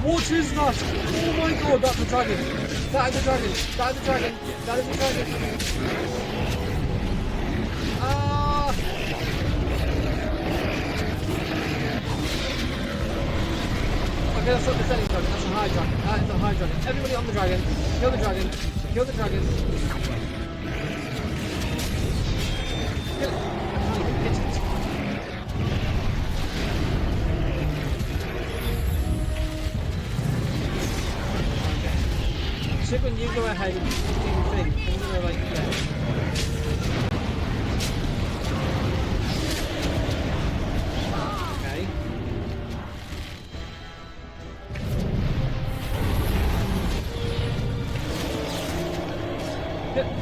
What is that? Oh my god, that's a dragon. That is a dragon. That is a dragon. That is a dragon. Ah! Okay, that's not the setting dragon. That's a high dragon. That is a high dragon. Everybody on the dragon. Kill the dragon. Kill the dragon. Kill it. I can't even hit it. Chicken, you go ahead and do your thing. I'm gonna like okay.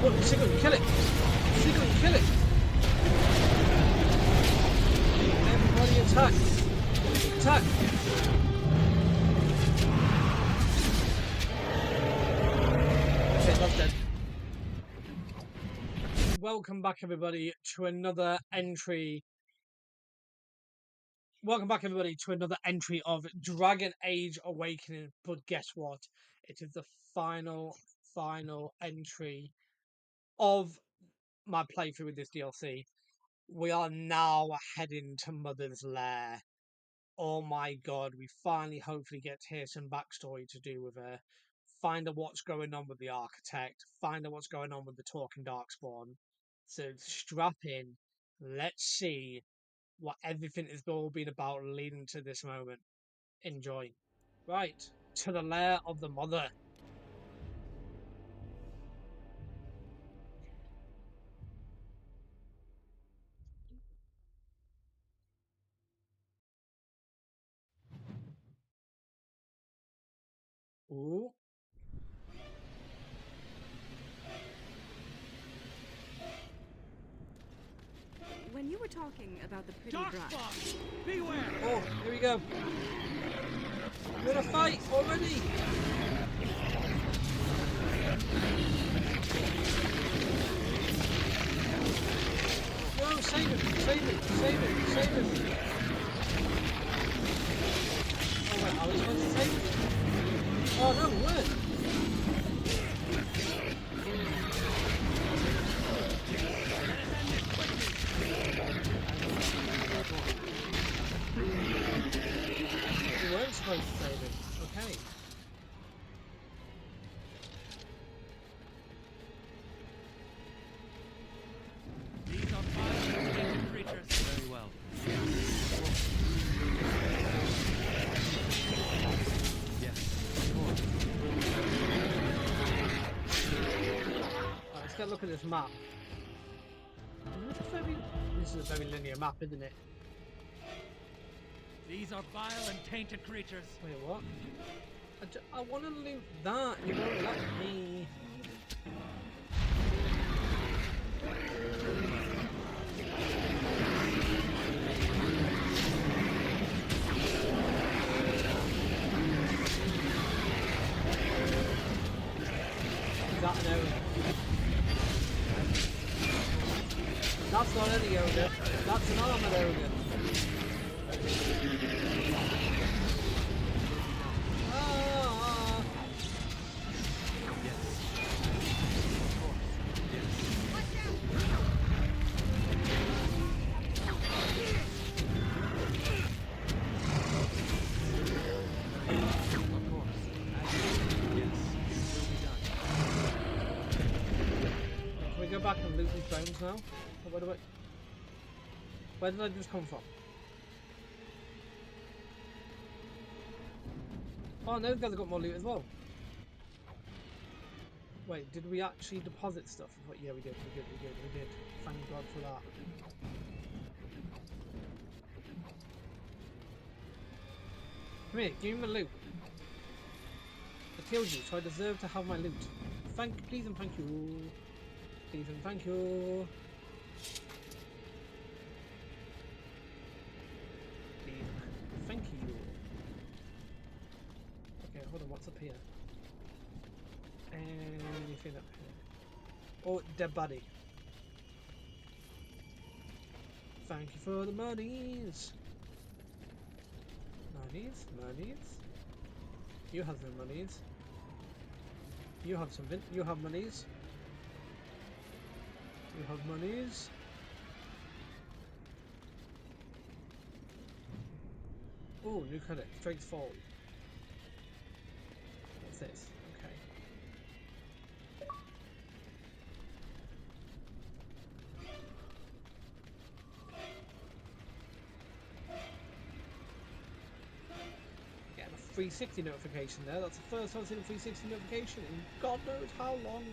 What? Chicken, kill it! Chicken, kill it! Everybody attack! Attack! That's dead. Welcome back everybody to another entry. Welcome back everybody to another entry of Dragonage Awakening. But guess what? It is the final entry of my playthrough with this DLC. We are now heading to Mother's Lair. Oh my god, we finally hopefully get to hear some backstory to do with her. Find out what's going on with the architect, find out what's going on with the talking darkspawn. So strap in, let's see what everything has all been about leading to this moment. Enjoy. Right, to the lair of the mother. Ooh. When you were talking about the pretty bride... Darkspawn! Beware! Oh, here we go. We're in a fight already. No, save him, save him, save him, save him. Oh wait, I was supposed to save him? Oh no, we weren't. We weren't supposed to save him. Okay. These are violent creatures. Very well. Yes. Right, let's get a look at this map. This is a very linear map, isn't it? These are vile and tainted creatures. Wait, what? I want to loot that. You won't let me. Is that an ogre? That's not any ogre. That's an armored ogre. Go back and loot these bones now. Where did I just come from? Oh, no, those guys have got more loot as well. Wait, did we actually deposit stuff? Yeah, we did. Thank God for that. Come here, give me my loot. I killed you, so I deserve to have my loot. Please and thank you. Please and thank you. Please and thank you. Okay, hold on, what's up here? Anything up here? Oh, dead body. Thank you for the monies. Monies? You have some monies. You have something. You have monies. You have monies. Oh, new credit. Strength fall. What's this? Okay. Getting a 360 notification there. That's the first time I've seen a 360 notification in God knows how long.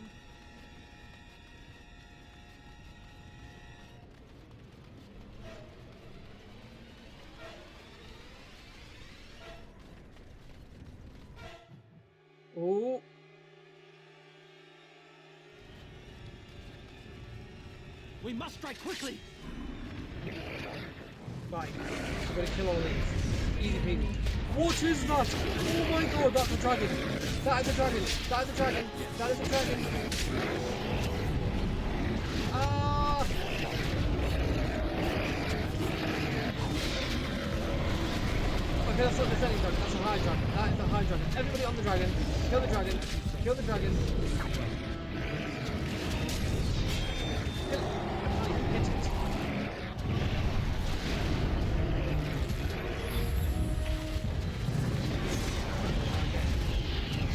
Oh. We must strike quickly. Right, I'm gonna kill all of these. Easy peasy. What is that? Oh my god, that's a dragon. That is a dragon. That is a dragon. That is a dragon. Ah! Okay, that's not the descending dragon. That's a high dragon. That is a high dragon. Everybody on the dragon. Kill the dragon. Kill the dragon. Kill it. I can't even hit it.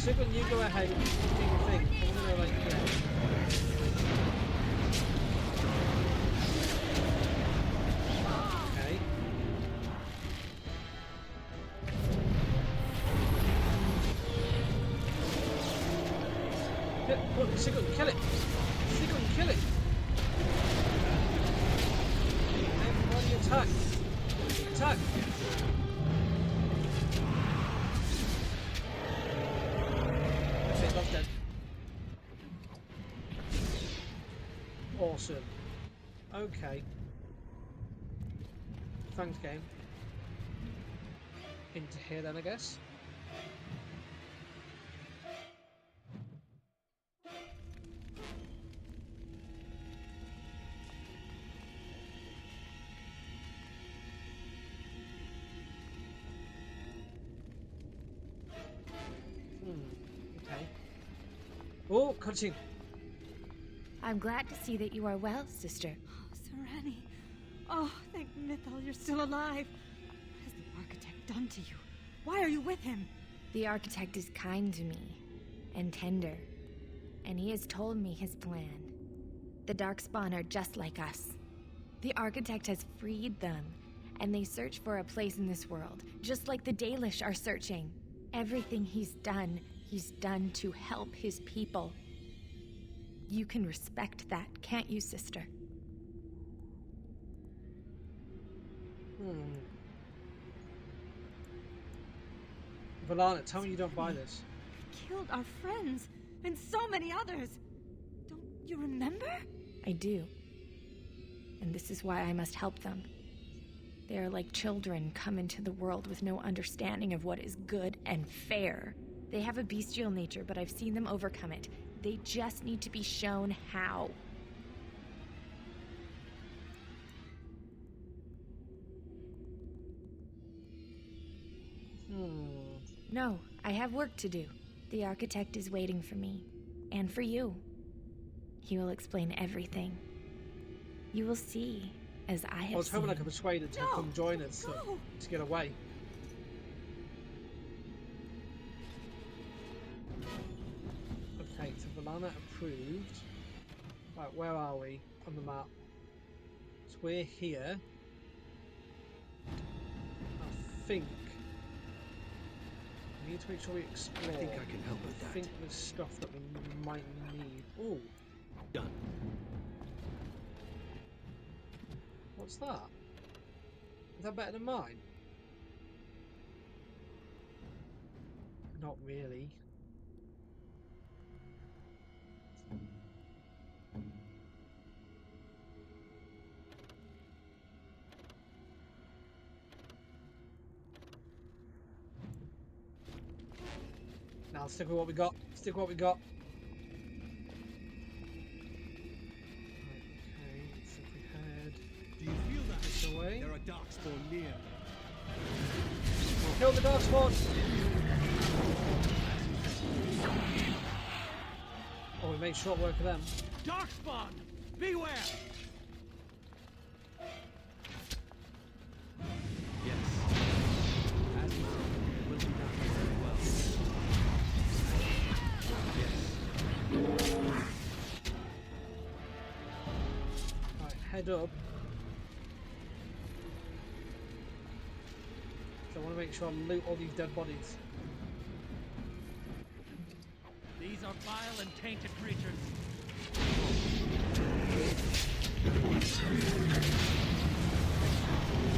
Sigurd, you go ahead and do your thing. I'm gonna like, yeah. Okay. Look, Sigurd, kill it! Sigurd, kill it! Everybody attack! Attack! That's dead. Awesome. Okay. Thanks, game. Into here then, I guess. Okay. Oh, cutscene. I'm glad to see that you are well, sister. Oh, Sereni. Oh, thank Mythal, you're still alive. What has the architect done to you? Why are you with him? The architect is kind to me, and tender, and he has told me his plan. The darkspawn are just like us. The architect has freed them, and they search for a place in this world, just like the Dalish are searching. Everything he's done to help his people. You can respect that, can't you, sister? Valana, tell me you don't buy this. Killed our friends, and so many others. Don't you remember? I do. And this is why I must help them. They are like children come into the world with no understanding of what is good and fair. They have a bestial nature, but I've seen them overcome it. They just need to be shown how. No, I have work to do. The architect is waiting for me. And for you. He will explain everything. You will see, as I have I was hoping I seen. could persuade her to come join us to get away. Okay, so Valana approved. Right, where are we on the map? So we're here. I think we need to make sure we explore. I think I can help with that. I think there's stuff that we might need. Oh, Done. what's that? Is that better than mine? Not really. Now stick with what we got. Stick with what we got. Right, okay, so if we head Do you feel that? this away. There are darkspawn near. Kill the darkspawn! make short work of them. Darkspawn! Beware! Yes. As you said, it will be done very well. Yes. Right, head up. So I want to make sure I loot all these dead bodies. These are vile and tainted creatures.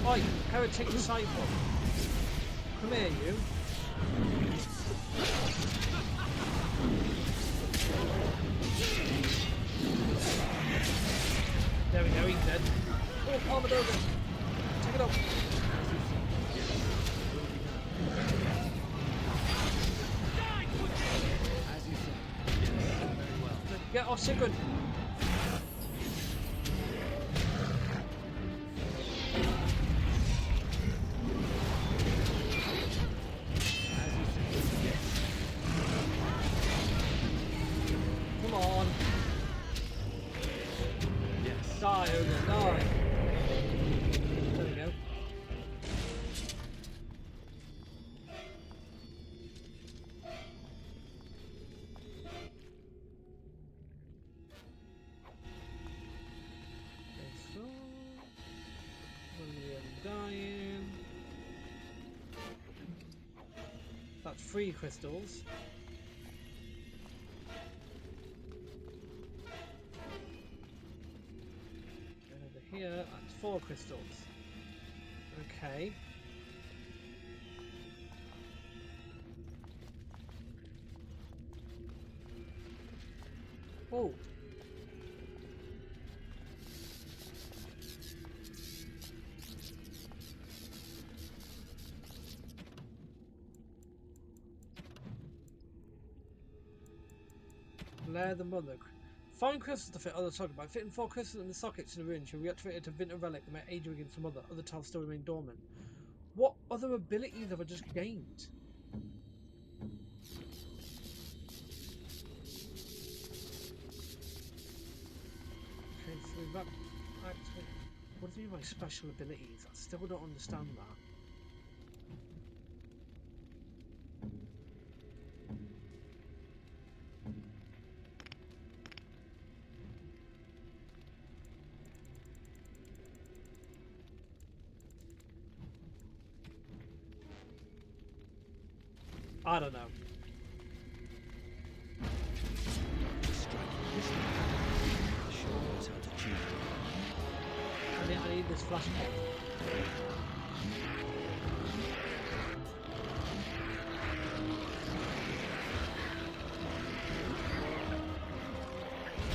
Oi, heretic disciple. Come here, you. There we go, he's dead. Oh, armored over. Take it up. As you said. Yes, very well. Get off, Sigurd. Come on. Yes. Die, Ogre, die. There we go. So, when we are dying, that's 3 crystals. And over here, that's 4 crystals. Okay. Oh. Lair the Mother. Find crystals to fit other socket. By fitting 4 crystals in the sockets in the ruins, you'll reactivate a Vinter relic that may aid you against some other. Other tiles still remain dormant. What other abilities have I just gained? Okay, so we've got actually. What do you mean by special abilities? I still don't understand that. I don't know. I need this flashlight.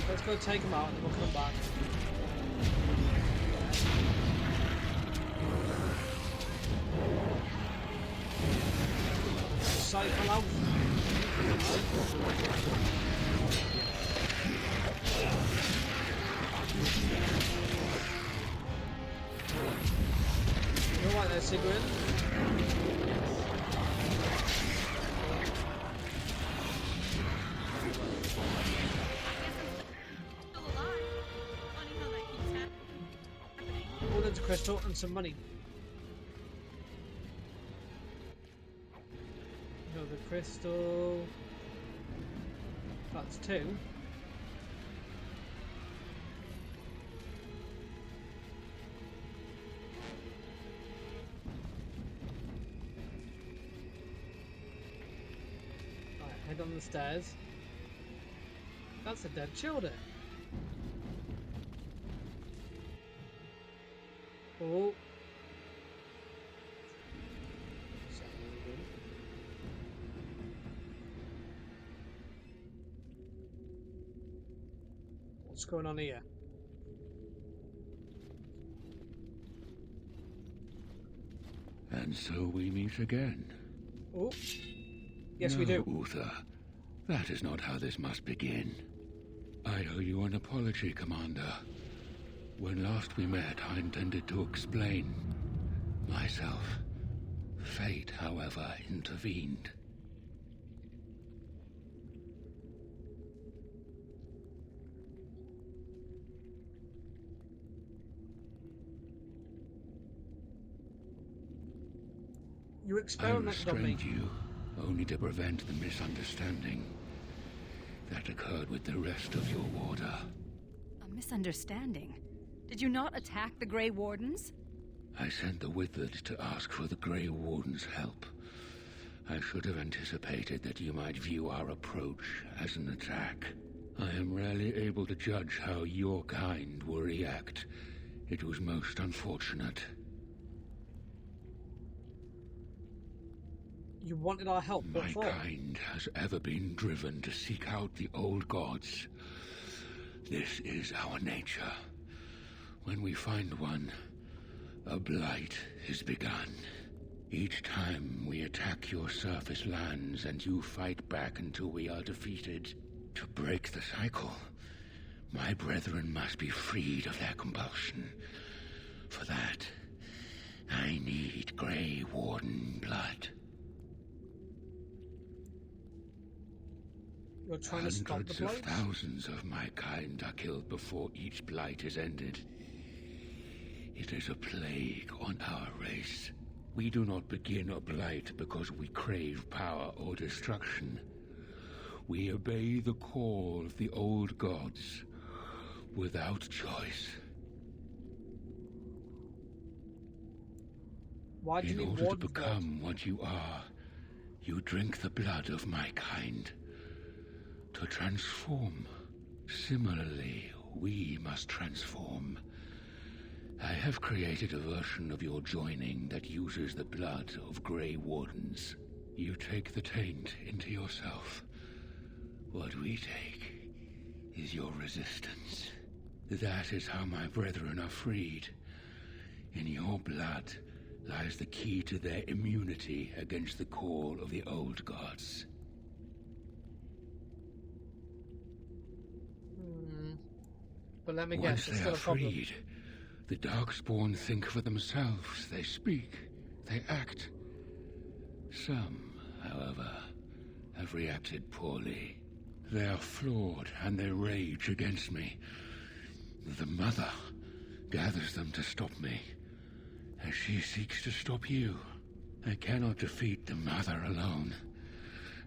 Let's go take him out and then we'll come back. Cycle out. You're right there, Sigrid. All into crystal and some money. Another crystal. That's 2. Right, head on the stairs. That's a dead shoulder. Oh. What's going on here? And so we meet again. Oh. Yes, no, we do. Uther. That is not how this must begin. I owe you an apology, Commander. When last we met, I intended to explain myself. Fate, however, intervened. You I experimented on me. restrained you only to prevent the misunderstanding that occurred with the rest of your order. A misunderstanding? Did you not attack the Grey Wardens? I sent the Withered to ask for the Grey Wardens' help. I should have anticipated that you might view our approach as an attack. I am rarely able to judge how your kind will react. It was most unfortunate. You wanted our help. What My for? kind has ever been driven to seek out the old gods. This is our nature. When we find one, a blight is begun. Each time we attack your surface lands and you fight back until we are defeated. To break the cycle, my brethren must be freed of their compulsion. For that, I need Grey Warden blood. You're trying to stop the Hundreds of blight? thousands of my kind are killed before each blight is ended. It is a plague on our race. We do not begin a blight because we crave power or destruction. We obey the call of the old gods without choice. Why do you In need order to Warden's blood? become what you are, you drink the blood of my kind. To transform. Similarly, we must transform. I have created a version of your joining that uses the blood of Grey Wardens. You take the taint into yourself. What we take is your resistance. That is how my brethren are freed. In your blood lies the key to their immunity against the call of the old gods. But let me Once guess, it's they still are a problem. freed, the Darkspawn think for themselves. They speak. They act. Some, however, have reacted poorly. They are flawed and they rage against me. The Mother gathers them to stop me, as she seeks to stop you. I cannot defeat the Mother alone,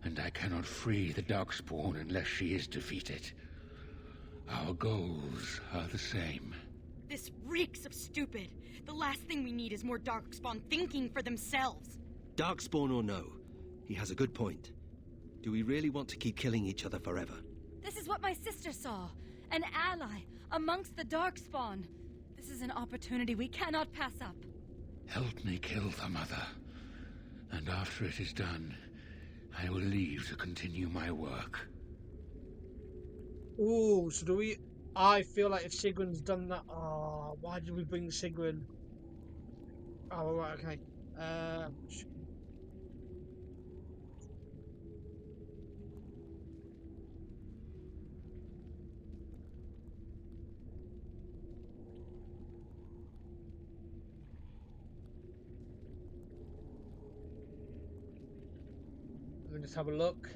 and I cannot free the Darkspawn unless she is defeated. Our goals are the same. This reeks of stupid. The last thing we need is more darkspawn thinking for themselves. Darkspawn or no, he has a good point. Do we really want to keep killing each other forever? This is what my sister saw. An ally amongst the darkspawn. This is an opportunity we cannot pass up. Help me kill the Mother, and after it is done, I will leave to continue my work. Ooh, so do we... I feel like if Sigrun's done that... Oh, why did we bring Sigrun? Oh, right, okay. Let me just have a look.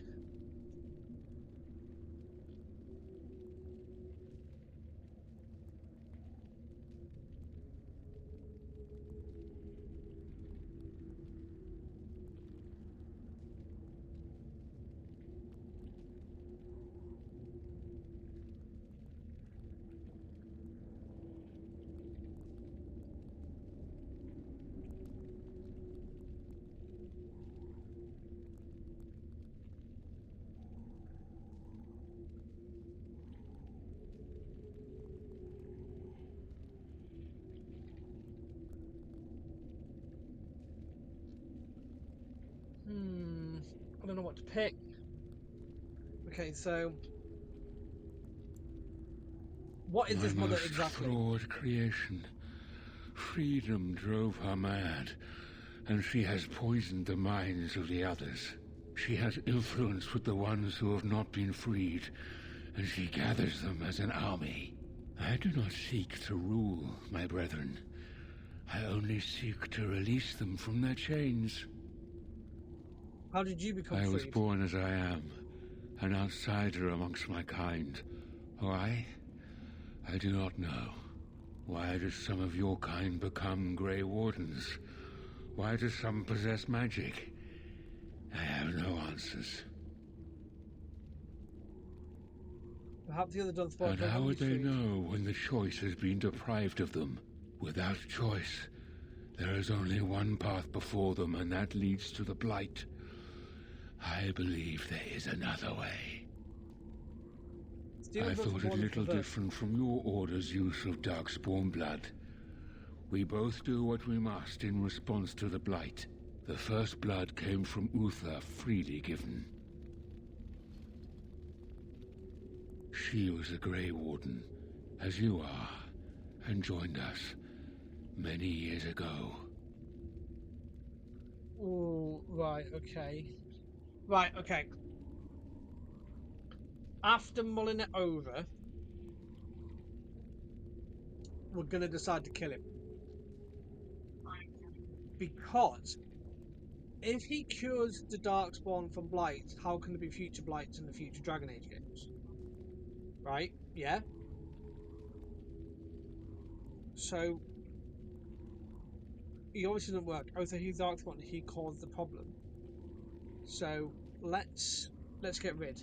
I don't know what to pick. Okay, so what is this My mother most exactly? flawed creation. Freedom drove her mad, and she has poisoned the minds of the others. She has influence with the ones who have not been freed, and she gathers them as an army. I do not seek to rule, my brethren. I only seek to release them from their chains. How did you become I was freed? born as I am, an outsider amongst my kind. Why? I do not know. Why did some of your kind become Grey Wardens? Why do some possess magic? I have no answers. Perhaps the other Dunspark. And how would they know when the choice has been deprived of them? Without choice, there is only one path before them, and that leads to the Blight. I believe there is another way. I thought it little different from your order's use of darkspawn blood. We both do what we must in response to the Blight. The first blood came from Uther, freely given. She was a Grey Warden, as you are, and joined us many years ago. Oh, right, okay. Right, okay. After mulling it over, we're going to decide to kill him. Because if he cures the Darkspawn from Blight, how can there be future Blights in the future Dragon Age games? Right? Yeah? So, he obviously doesn't work. Oh, so he's Darkspawn, he caused the problem. So, let's get rid.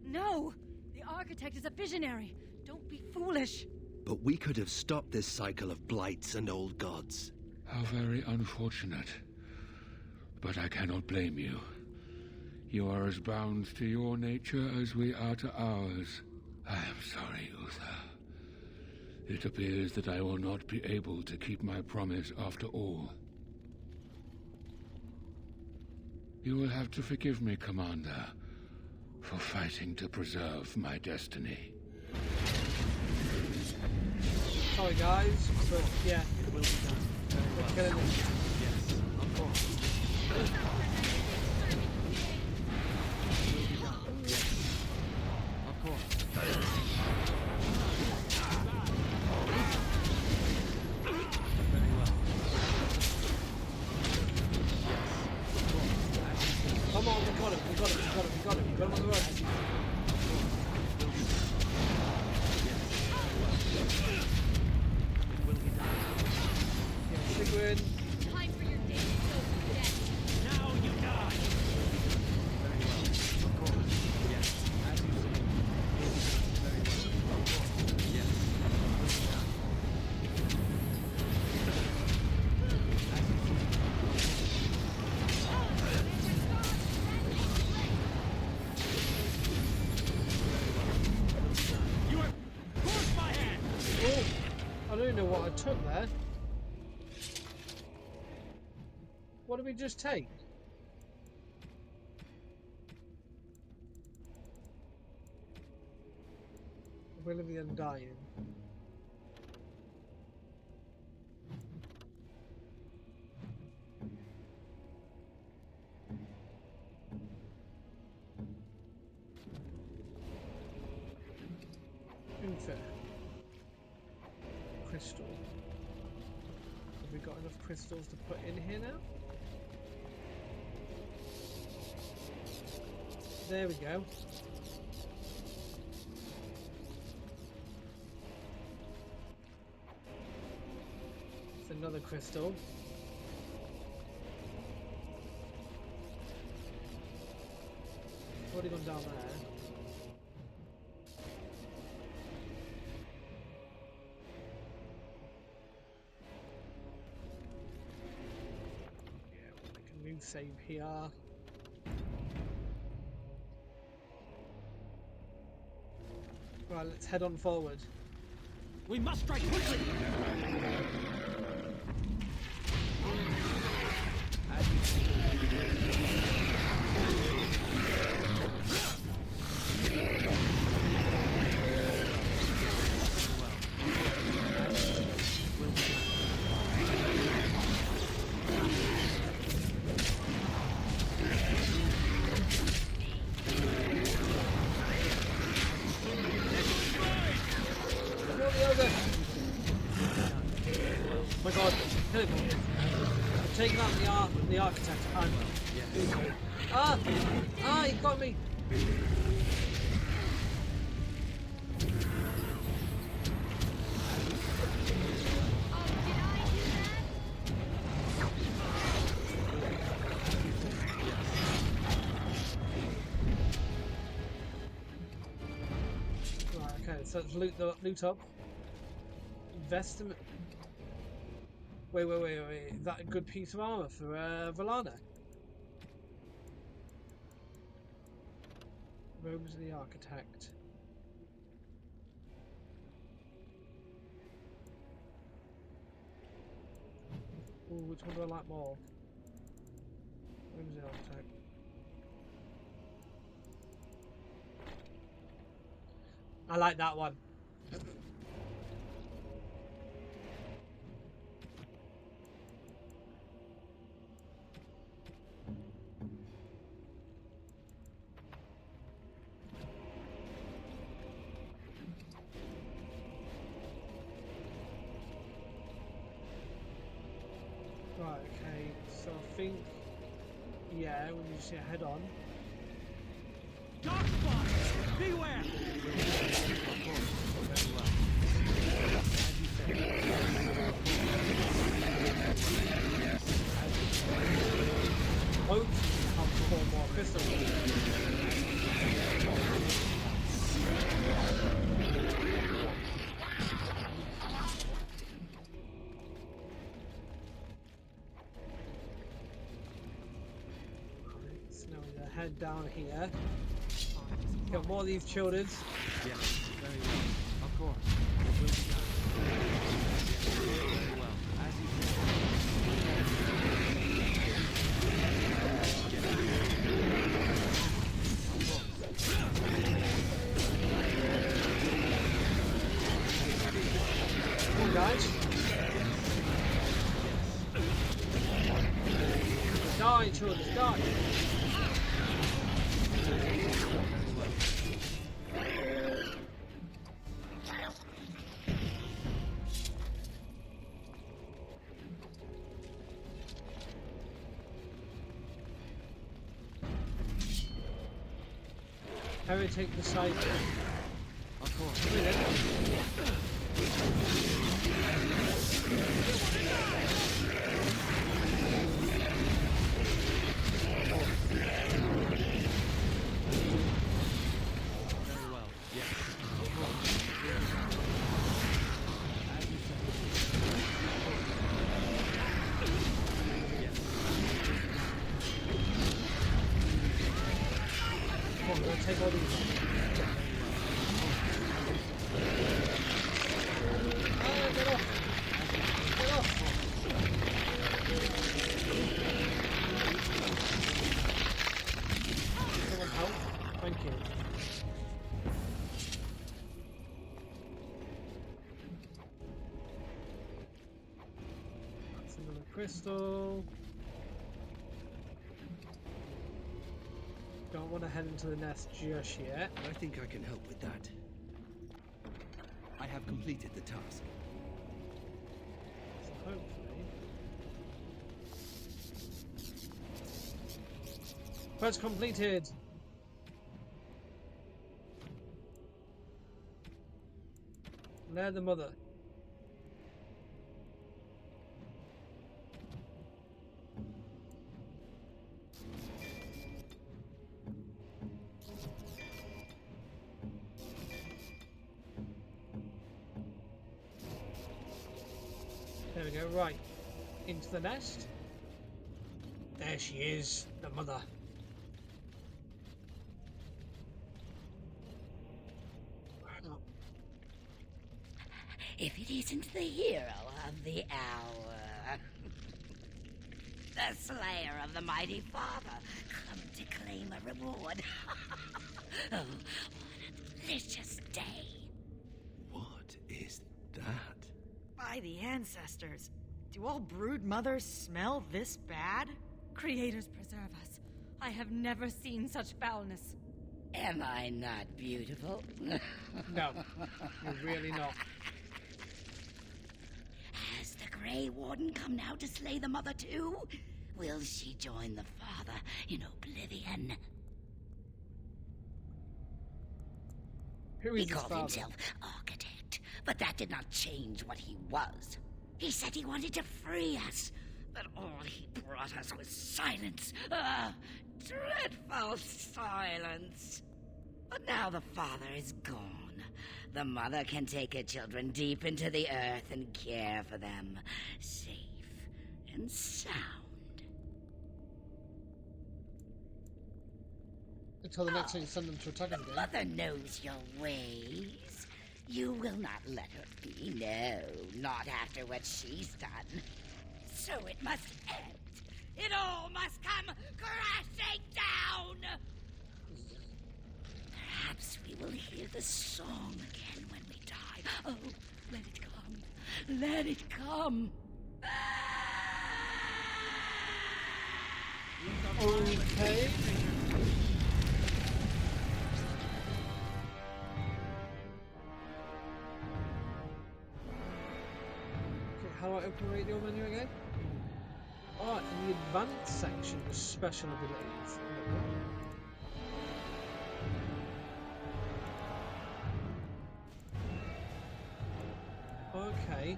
No! The Architect is a visionary. Don't be foolish. But we could have stopped this cycle of blights and old gods. How very unfortunate. But I cannot blame you. You are as bound to your nature as we are to ours. I am sorry, Uther. It appears that I will not be able to keep my promise after all. You will have to forgive me, Commander, for fighting to preserve my destiny. Sorry guys, but yeah. It will be done. Very well. Yes, of course. It will be done. Yes, of course. Very well. Yes, of course. Come on, we got him, we got him, we got him, we got him, we got him on the road. Sigrid. Time for your daily dose of death. Now you die! Very well. Of course. Yes. As you say. Will be done. Very well. Of course. Yes. Will be done. You are forced my hand! Oh, I don't know what I took there. What did we just take? Will of the Undying. Infer. Crystal. Have we got enough crystals to put in here now? There we go. It's another crystal. Already gone down there. Yeah, we'll make a new save here. Right, let's head on forward. We must strike quickly! As you see. Oh my god, kill him. I'm taking out the architect. Ah, he got me. So let's loot up. Investment. Wait. Is that a good piece of armor for Valana? Robes of the Architect. Ooh, which one do I like more? Robes of the Architect. I like that one. Right, okay, so I think, yeah, when you see a head on. Darkspawn! Beware! Hopefully have 4 more crystals. So now we're gonna head down here. Got more of these children. Yes, very well. Of course. It will be done. Yes, very well. As you Come on, guys. Die, children, die. Harry, take the side. of course. Very well. Yes. Of course. As you said. Yes. Come on, we're gonna take all these. Get off! Get off! Someone help? Thank you. That's another crystal. Don't want to head into the nest just yet. I think I can help with that. I have completed the task. So hopefully. Quest completed! Lair the mother. There we go, right. Into the nest. There she is, the mother. Wow. If it isn't the hero of the hour. The slayer of the mighty father, come to claim a reward. Oh, what a delicious day. What is that? By the ancestors, do all broodmothers smell this bad? Creators preserve us. I have never seen such foulness. Am I not beautiful? No, you're really not. Has the Grey Warden come now to slay the mother too? Will she join the father in oblivion? Who He is his called father? himself Architect, but that did not change what he was. He said he wanted to free us, but all he brought us was silence. Dreadful silence. But now the father is gone. The mother can take her children deep into the earth and care for them, safe and sound. Until the next time you send them to attack us The again. mother knows your ways. You will not let her be, no, not after what she's done. So it must end. It all must come crashing down! Perhaps we will hear the song again when we die. Oh, let it come. Let it come. Okay. How do I open the radio menu again? Oh, in the advanced section, the special abilities. Okay.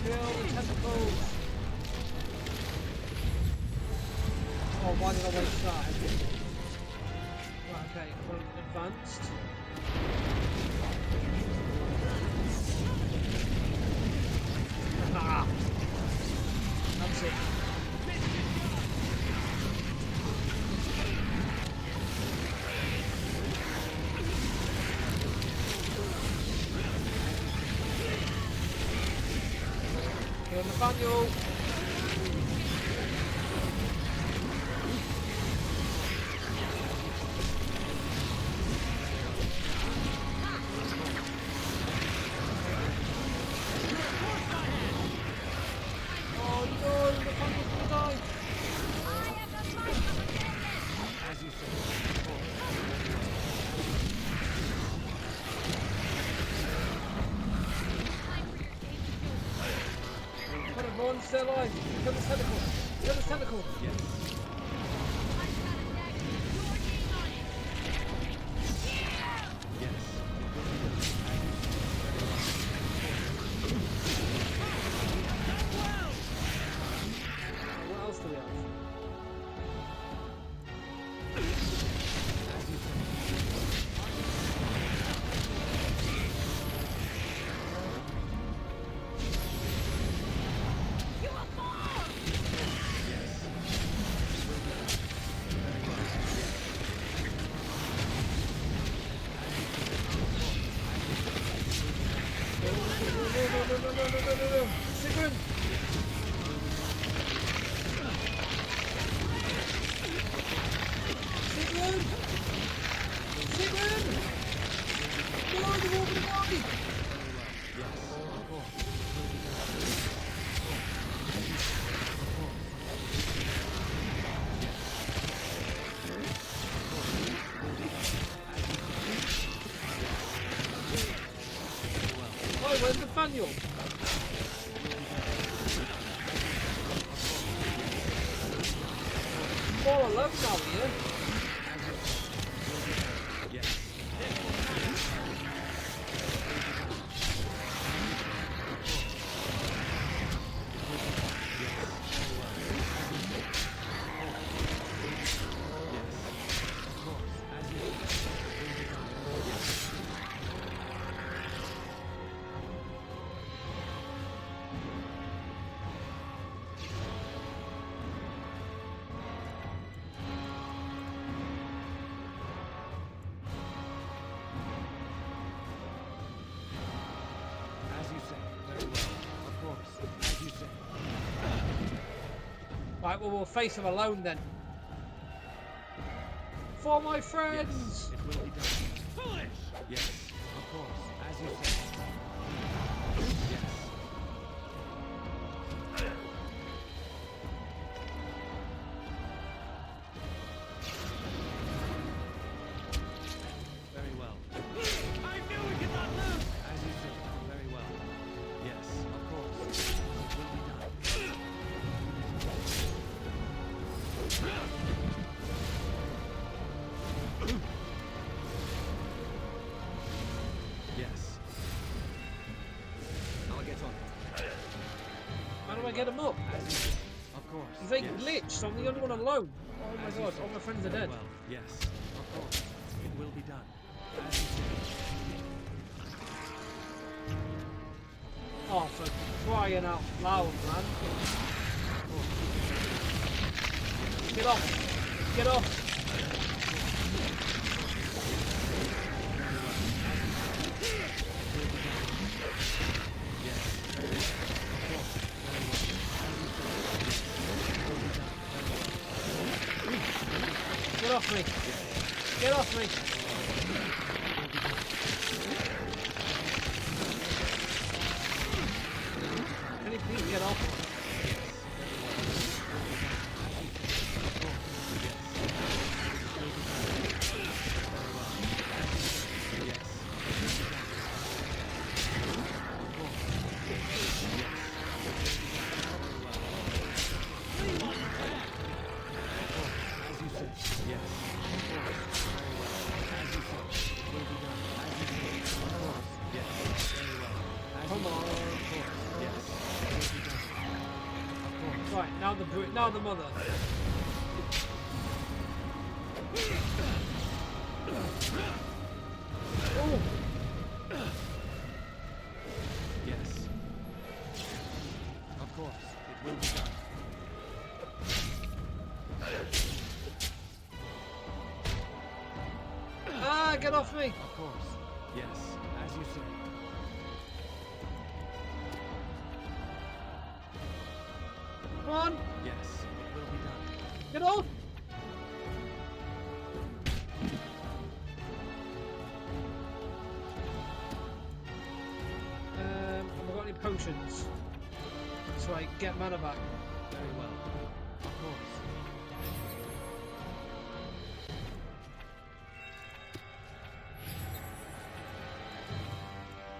Kill the tentacles! Oh, why did I waste that? Right, okay, well, advanced. Ah! That's it. Kill Nathaniel! Oh no, Nathaniel's gonna die! As you say. Put him on, stay alive! Kill the tentacle! Kill the tentacle! Yes. Yes. What else do we have? As you say. No! Sigmund! Sigmund! Sigmund! No, the woman body! Oh, where's Nathaniel? All alone now here. Right, well, we'll face him alone then. For my friends! Yes, it will be done. Foolish! Yes, of course, as you say. Yes. Very well. I knew we could not lose! As you say, very well. Yes, of course. It will be done. Yes. get him up. Of course. He's like yes. glitched. I'm the Will only be one done. alone. Oh my As you god, say. all my friends are Very dead. Well. Yes. Of course. It will be done. As you say. Oh, for crying out loud, man. Get off. Get off. Get off me. Get off me. Can you please get off? Right, now the mother. Oh. Yes. Of course, it will be done. Ah, get off me. Of course. Yes, as you say. Come on. Yes, it will be done. Get off. Have I got any potions? So I get mana back. Very well. Of course.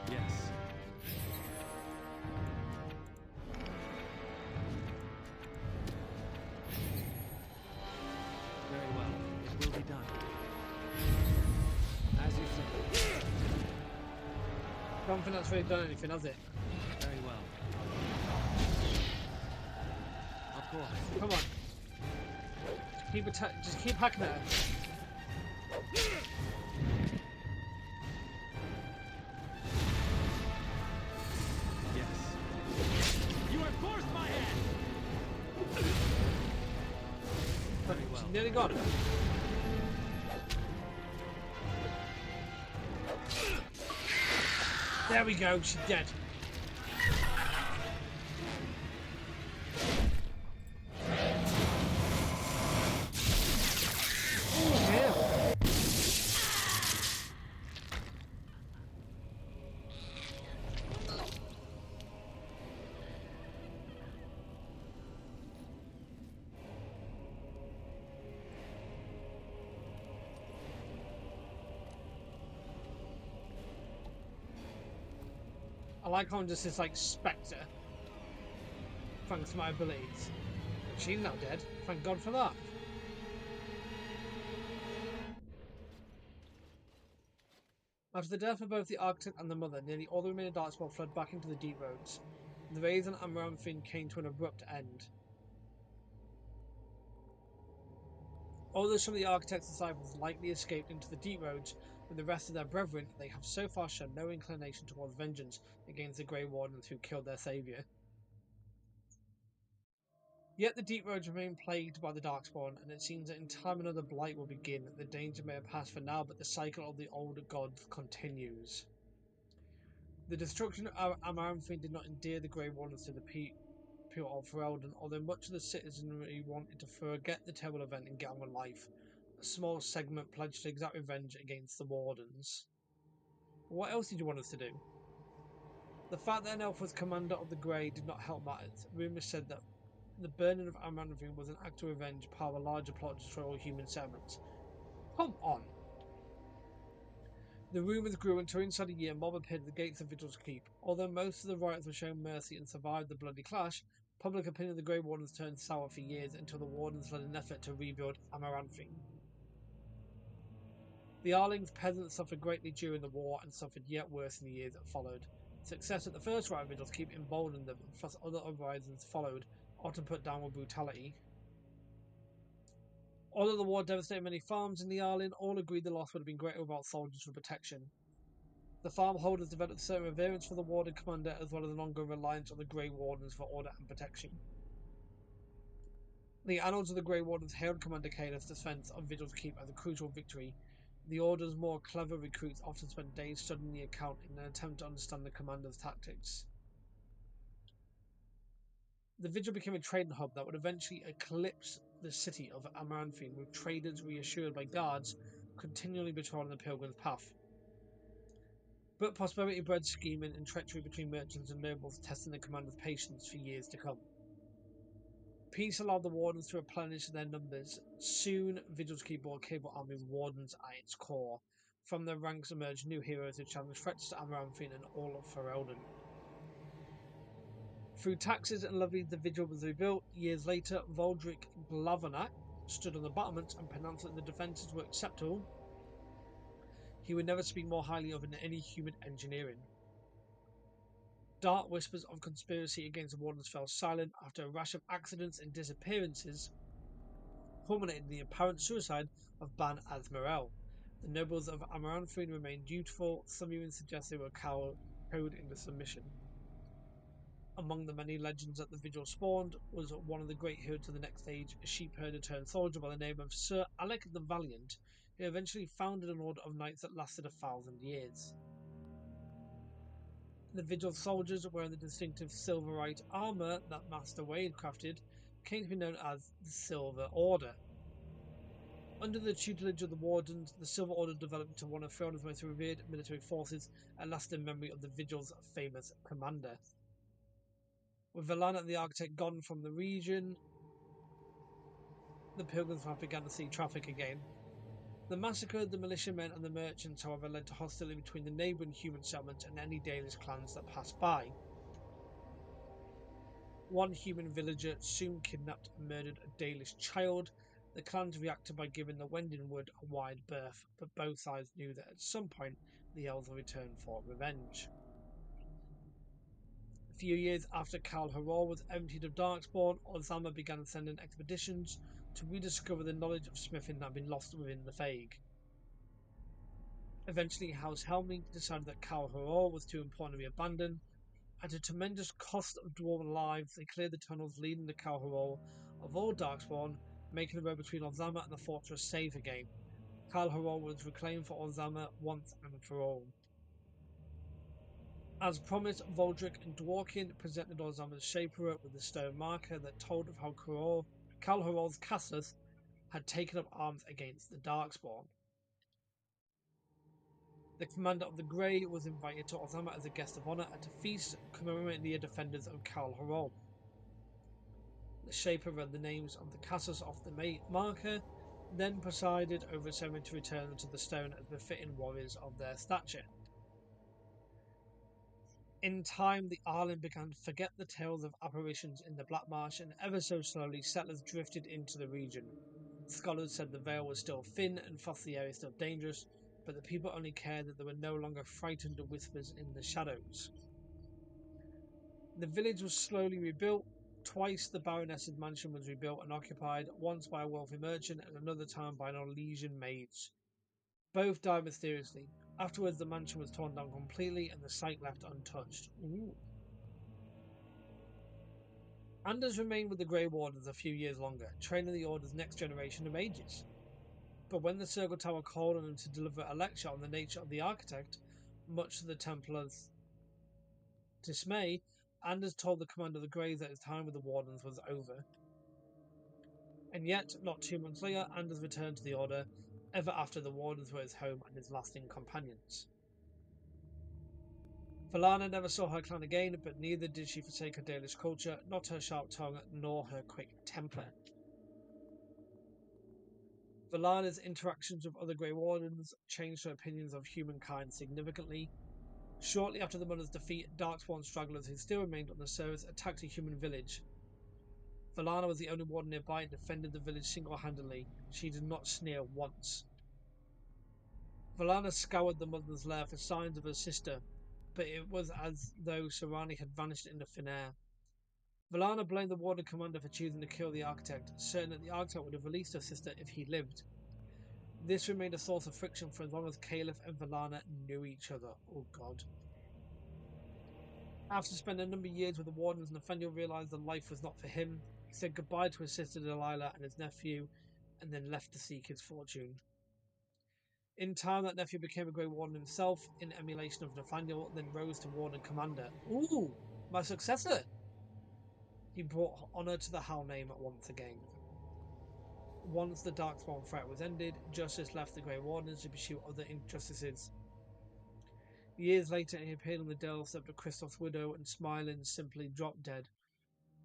Yes. Very well. It will be done. As you say. I don't think that's really done anything, has it? Very well. Of course. Come on. Just keep hacking at her. Yes. You have forced my hand! Very well. She's nearly got it. There we go, she's dead. Oh, dear. I like how I'm just this like spectre. Thanks to my abilities. She's now dead. Thank God for that. After the death of both the architect and the mother, nearly all the remaining darkspawn fled back into the deep roads. The raids on Amaranthine came to an abrupt end. Although some of the architect's disciples likely escaped into the deep roads with the rest of their brethren, they have so far shown no inclination towards vengeance against the Grey Wardens who killed their saviour. Yet the deep roads remain plagued by the darkspawn, and it seems that in time another blight will begin. The danger may have passed for now, but the cycle of the old gods continues. The destruction of Amaranthine did not endear the Grey Wardens to the people of Ferelden, although much of the citizenry wanted to forget the terrible event and get on with life. A small segment pledged to exact revenge against the Wardens. What else did you want us to do? The fact that an elf was commander of the Grey did not help matters. Rumours said that the burning of Amaranthine was an act of revenge, part of a larger plot to destroy all human settlements. Come on! The rumours grew until inside a year mob appeared at the gates of Vigil's keep. Although most of the rioters were shown mercy and survived the bloody clash, public opinion of the Grey Wardens turned sour for years until the Wardens led an effort to rebuild Amaranthine. The Arling's peasants suffered greatly during the war and suffered yet worse in the years that followed. Success at the first round of Vigil's Keep emboldened them, and plus other uprisings followed, often put down with brutality. Although the war devastated many farms in the Arlen, all agreed the loss would have been greater without soldiers for protection. The farm holders developed certain reverence for the Warden commander, as well as an ongoing reliance on the Grey Wardens for order and protection. The annals of the Grey Wardens hailed Commander Kaeda's defense of Vigil's Keep as a crucial victory. The Order's more clever recruits often spent days studying the account in an attempt to understand the commander's tactics. The Vigil became a trading hub that would eventually eclipse the city of Amaranthine, with traders reassured by guards continually patrolling the pilgrim's path. But prosperity bred scheming and treachery between merchants and nobles, testing the commander's patience for years to come. Peace allowed the Wardens to replenish their numbers. Soon, Vigil's Keep bore a capable army of Wardens at its core. From their ranks emerged new heroes who challenged threats to Amaranthine and all of Ferelden. Through taxes and levies, the Vigil was rebuilt. Years later, Voldric Glavonak stood on the battlements and pronounced that the defences were acceptable. He would never speak more highly of any human engineering. Dark whispers of conspiracy against the Wardens fell silent after a rash of accidents and disappearances culminated in the apparent suicide of Ban Azmarel. The nobles of Amaranthine remained dutiful, some even suggest they were cowed into submission. Among the many legends that the Vigil spawned was one of the great heroes of the next age, a sheep herder turned soldier by the name of Sir Alec the Valiant, who eventually founded an order of knights that lasted 1,000 years. The Vigil soldiers, wearing the distinctive silverite armour that Master Wade crafted, came to be known as the Silver Order. Under the tutelage of the Wardens, the Silver Order developed into one of Ferelden's most revered military forces, and lasted in memory of the Vigil's famous commander. With Vallana the Architect gone from the region, the pilgrims began to see traffic again. The massacre of the militiamen and the merchants, however, led to hostility between the neighbouring human settlements and any Dalish clans that passed by. One human villager soon kidnapped and murdered a Dalish child. The clans reacted by giving the Wending Wood a wide berth, but both sides knew that at some point the elves would return for revenge. A few years after Kal Haror was emptied of darkspawn, Ozama began sending expeditions to rediscover the knowledge of smithing that had been lost within the Fae. Eventually, House Helming decided that Kal Haror was too important to be abandoned. At a tremendous cost of dwarven lives, they cleared the tunnels leading to Kal Haror of all darkspawn, making the road between Ozama and the fortress safe again. Kal Haror was reclaimed for Ozama once and for all. As promised, Voldric and Dworkin presented Ozama's Shaperer with a stone marker that told of how Kal Haror's Cassus had taken up arms against the Darkspawn. The commander of the Grey was invited to Ozama as a guest of honour at a feast commemorating the defenders of Kal Haror. The Shaper read the names of the Cassus off the marker, then presided over a ceremony to return them to the stone as befitting warriors of their stature. In time, the Arlen began to forget the tales of apparitions in the Black Marsh, and ever so slowly settlers drifted into the region. Scholars said the veil was still thin and thus the area still dangerous, but the people only cared that they were no longer frightened of whispers in the shadows. The village was slowly rebuilt. Twice the Baroness's mansion was rebuilt and occupied, once by a wealthy merchant and another time by an Orlesian mage. Both died mysteriously. Afterwards, the mansion was torn down completely and the site left untouched. Anders remained with the Grey Wardens a few years longer, training the Order's next generation of mages. But when the Circle Tower called on him to deliver a lecture on the nature of the Architect, much to the Templars' dismay, Anders told the commander of the Greys that his time with the Wardens was over. And yet, not 2 months later, Anders returned to the Order. Ever after, the Wardens were his home and his lasting companions. Vallana never saw her clan again, but neither did she forsake her Dalish culture, not her sharp tongue, nor her quick temper. Vallana's interactions with other Grey Wardens changed her opinions of humankind significantly. Shortly after the Mother's defeat, Darkspawn stragglers who still remained on the service attacked a human village. Vallana was the only warden nearby and defended the village single-handedly. She did not sneer once. Vallana scoured the Mother's lair for signs of her sister. but it was as though Serrani had vanished into thin air. Valana blamed the Warden commander for choosing to kill the Architect, certain that the Architect would have released her sister if he lived. This remained a source of friction for as long as Caliph and Valana knew each other. Oh god. After spending a number of years with the Wardens, Nathaniel realised that life was not for him. He said goodbye to his sister Delilah and his nephew, and then left to seek his fortune. In time, that nephew became a Grey Warden himself, in emulation of Nathaniel, then rose to Warden Commander. Ooh, my successor! He brought honour to the Howl name once again. Once the darkspawn threat was ended, justice left the Grey Wardens to pursue other injustices. Years later, he appeared on the doorstep of Kristoff's widow and, smiling, simply dropped dead.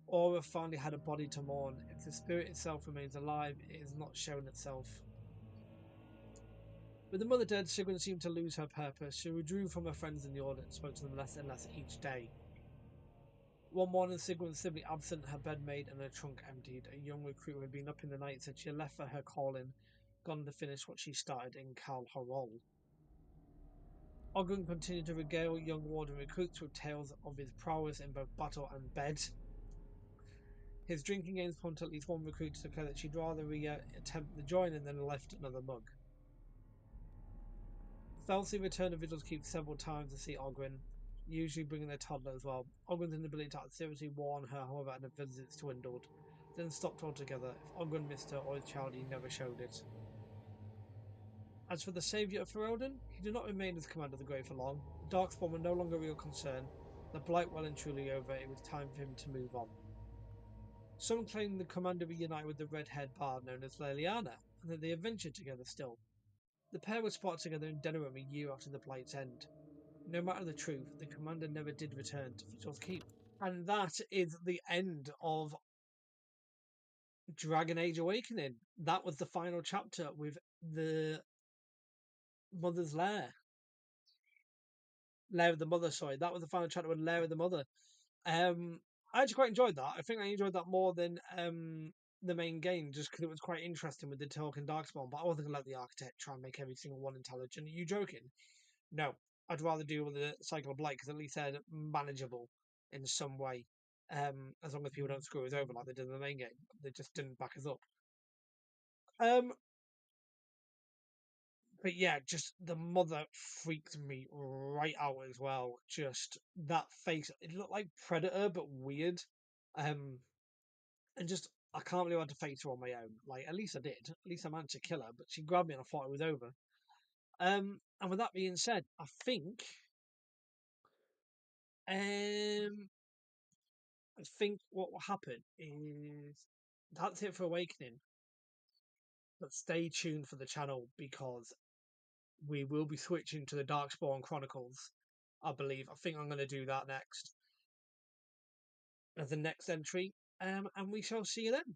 Aura finally had a body to mourn. If the spirit itself remains alive, it has not shown itself. With the mother dead, Sigrun seemed to lose her purpose. She withdrew from her friends in the Order and spoke to them less and less each day. One morning, Sigrun was simply absent, her bed made and her trunk emptied. A young recruit who had been up in the night said she had left for her calling, gone to finish what she started in Kal Harol. Ogren continued to regale young Warden recruits with tales of his prowess in both battle and bed. His drinking games prompted at least one recruit to declare that she'd rather attempt the joining than left another mug. Felsi returned to Vigil's Keep several times to see Ogren, usually bringing their toddler as well. Ogren's inability to act seriously wore on her, however, and her visits dwindled, then stopped altogether. If Ogren missed her or his child, he never showed it. As for the saviour of Ferelden, he did not remain as commander of the Grey for long. The Darkspawn were no longer a real concern. The blight well and truly over, it was time for him to move on. Some claim the commander reunited with the red-haired bard known as Leliana, and that they adventured together still. The pair were spotted together in Denerim a year after the Blight's end. No matter the truth, the commander never did return to Vigil's Keep. And that is the end of Dragonage Awakening. That was the final chapter with the Mother's Lair. Lair of the Mother, sorry. That was the final chapter with Lair of the Mother. I actually quite enjoyed that. I think I enjoyed that more than the main game, just because it was quite interesting with the Tolkien Darkspawn. But I wasn't going to let the Architect try and make every single one intelligent. Are you joking? No. I'd rather deal with the Cycle of Blight, because at least they're manageable in some way. As long as people don't screw us over like they did in the main game. They just didn't back us up. But yeah, just the mother freaked me right out as well. Just that face, it looked like Predator, but weird. And just, I can't believe I had to face her on my own. Like, at least I did. At least I managed to kill her, but she grabbed me and I thought it was over. And with that being said, I think what will happen is that's it for Awakening. But stay tuned for the channel because we will be switching to the Darkspawn Chronicles, I believe. I think I'm going to do that next as the next entry. And we shall see you then.